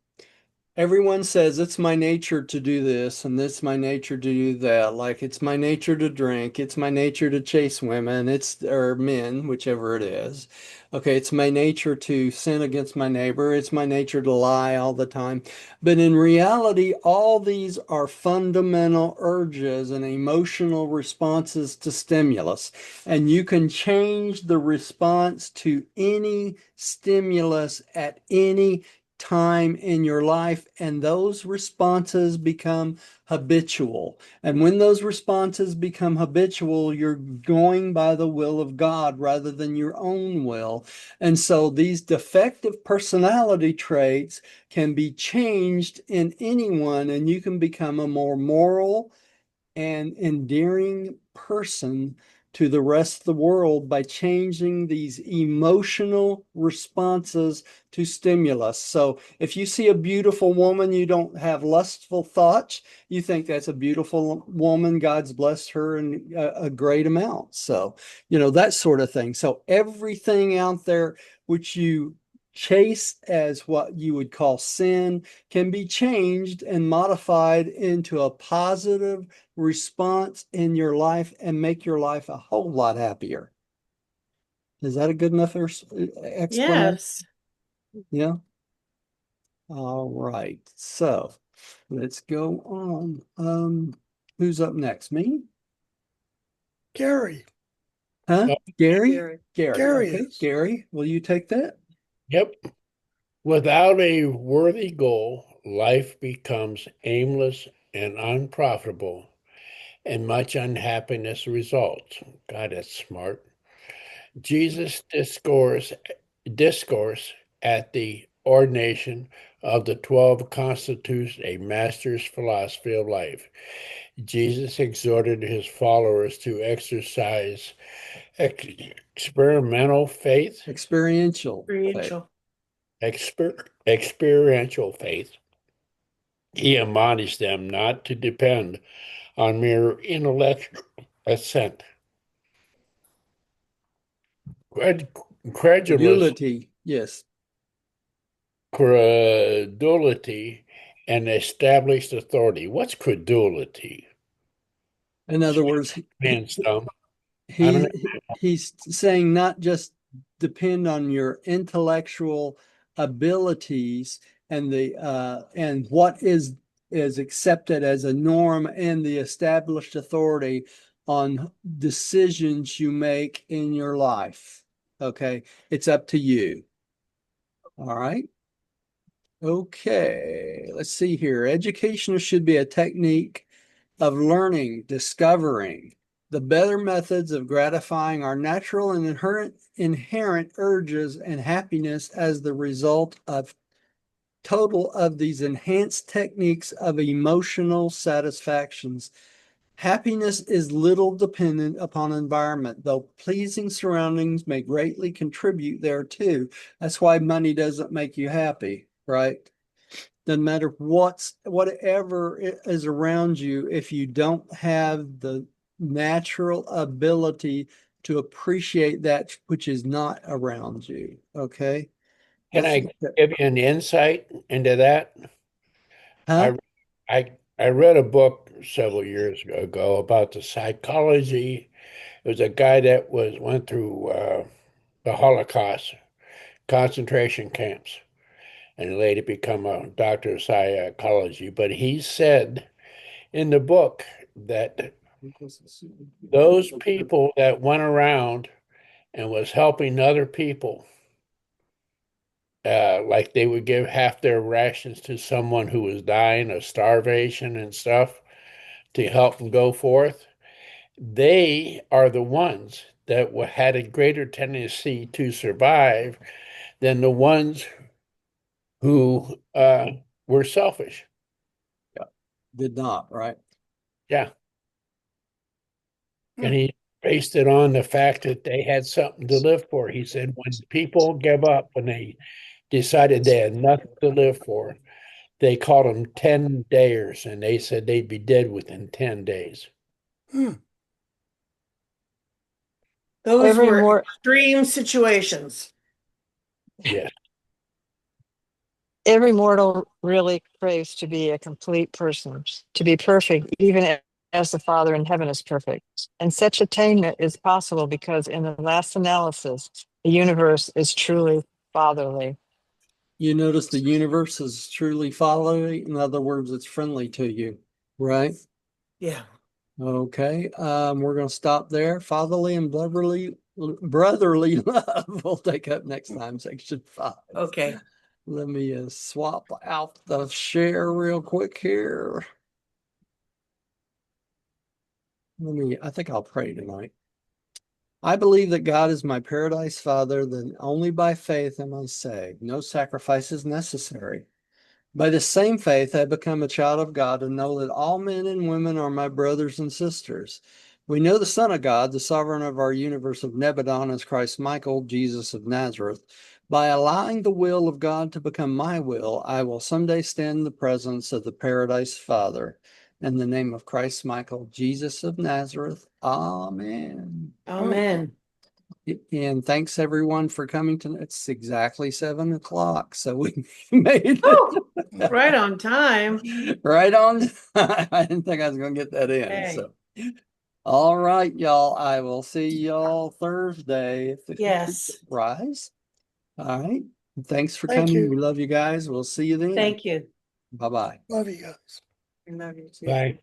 Speaker 1: Everyone says it's my nature to do this and it's my nature to do that. Like it's my nature to drink, it's my nature to chase women, it's or men, whichever it is. Okay, it's my nature to sin against my neighbor, it's my nature to lie all the time. But in reality, all these are fundamental urges and emotional responses to stimulus. And you can change the response to any stimulus at any time in your life, and those responses become habitual. And when those responses become habitual, you're going by the will of God rather than your own will. And so these defective personality traits can be changed in anyone, and you can become a more moral and endearing person to the rest of the world by changing these emotional responses to stimulus. So if you see a beautiful woman, you don't have lustful thoughts. You think that's a beautiful woman. God's blessed her in a great amount. So, that sort of thing. So everything out there which you chase as what you would call sin can be changed and modified into a positive response in your life and make your life a whole lot happier. Is that a good enough explanation?
Speaker 3: Yes.
Speaker 1: Yeah. All right. So let's go on. Who's up next? Me?
Speaker 4: Gary.
Speaker 1: Huh? Gary?
Speaker 2: Gary.
Speaker 4: Gary
Speaker 1: Okay.
Speaker 4: is.
Speaker 1: Gary, will you take that?
Speaker 5: Yep. Without a worthy goal, life becomes aimless and unprofitable, and much unhappiness results. God, that's smart. Jesus' discourse at the ordination of the 12 constitutes a master's philosophy of life. Jesus exhorted his followers to exercise experimental faith,
Speaker 1: Experiential faith.
Speaker 5: experiential faith. He admonished them not to depend on mere intellectual assent. Credulous
Speaker 1: Credulity. Yes.
Speaker 5: credulity and established authority. What's credulity?
Speaker 1: In other words,
Speaker 5: Man, some. I don't know.
Speaker 1: he's saying not just depend on your intellectual abilities and and what is accepted as a norm and the established authority on decisions you make in your life. Okay, it's up to you. All right. Okay, let's see here. Education should be a technique of learning, discovering the better methods of gratifying our natural and inherent urges and happiness as the result of total of these enhanced techniques of emotional satisfactions. Happiness is little dependent upon environment, though pleasing surroundings may greatly contribute thereto. That's why money doesn't make you happy, right? Doesn't matter whatever is around you, if you don't have the natural ability to appreciate that which is not around you. Okay.
Speaker 5: Can
Speaker 1: Let's
Speaker 5: I
Speaker 1: look at,
Speaker 5: give you an insight into that?
Speaker 1: huh?
Speaker 5: I I read a book several years ago about the psychology. It was a guy that went through the Holocaust concentration camps and later become a doctor of psychology. But he said in the book that those people that went around and was helping other people, like they would give half their rations to someone who was dying of starvation and stuff to help them go forth, they are the ones that had a greater tendency to survive than the ones who were selfish.
Speaker 1: Yeah. Did not, right?
Speaker 5: Yeah.
Speaker 4: Hmm.
Speaker 5: And he based it on the fact that they had something to live for. He said when people give up, when they decided they had nothing to live for, they called them 10 dayers, and they said they'd be dead within 10 days.
Speaker 4: Hmm.
Speaker 3: Those
Speaker 2: Every
Speaker 3: were
Speaker 2: more
Speaker 3: extreme situations.
Speaker 5: Yes.
Speaker 2: every mortal really craves to be a complete person, to be perfect, even as the Father in heaven is perfect. And such attainment is possible because, in the last analysis, the universe is truly fatherly.
Speaker 1: You notice the universe is truly fatherly. In other words, it's friendly to you, right?
Speaker 3: Yeah.
Speaker 1: Okay. We're going to stop there. Fatherly and brotherly love. We'll take up next time, section 5.
Speaker 3: Okay.
Speaker 1: Let me swap out the share real quick here. I think I'll pray tonight. I believe that God is my paradise Father, then only by faith am I saved. No sacrifice is necessary. By the same faith, I become a child of God and know that all men and women are my brothers and sisters. We know the Son of God, the sovereign of our universe of Nebadon, is Christ Michael, Jesus of Nazareth. By allowing the will of God to become my will, I will someday stand in the presence of the Paradise Father. In the name of Christ Michael, Jesus of Nazareth. Amen.
Speaker 3: Amen.
Speaker 1: And thanks everyone for coming to. It's exactly 7 o'clock, so we made
Speaker 3: Oh,
Speaker 1: it
Speaker 3: right on time.
Speaker 1: right on. I didn't think I was going to get that in.
Speaker 3: Okay.
Speaker 1: So, all right, y'all. I will see y'all Thursday if the
Speaker 3: Yes.
Speaker 1: rise. All right. Thanks for
Speaker 4: Thank
Speaker 1: coming.
Speaker 4: you.
Speaker 1: We love you guys. We'll see you then.
Speaker 3: Thank you.
Speaker 1: Bye bye.
Speaker 4: Love you guys.
Speaker 3: I love you too.
Speaker 5: Bye.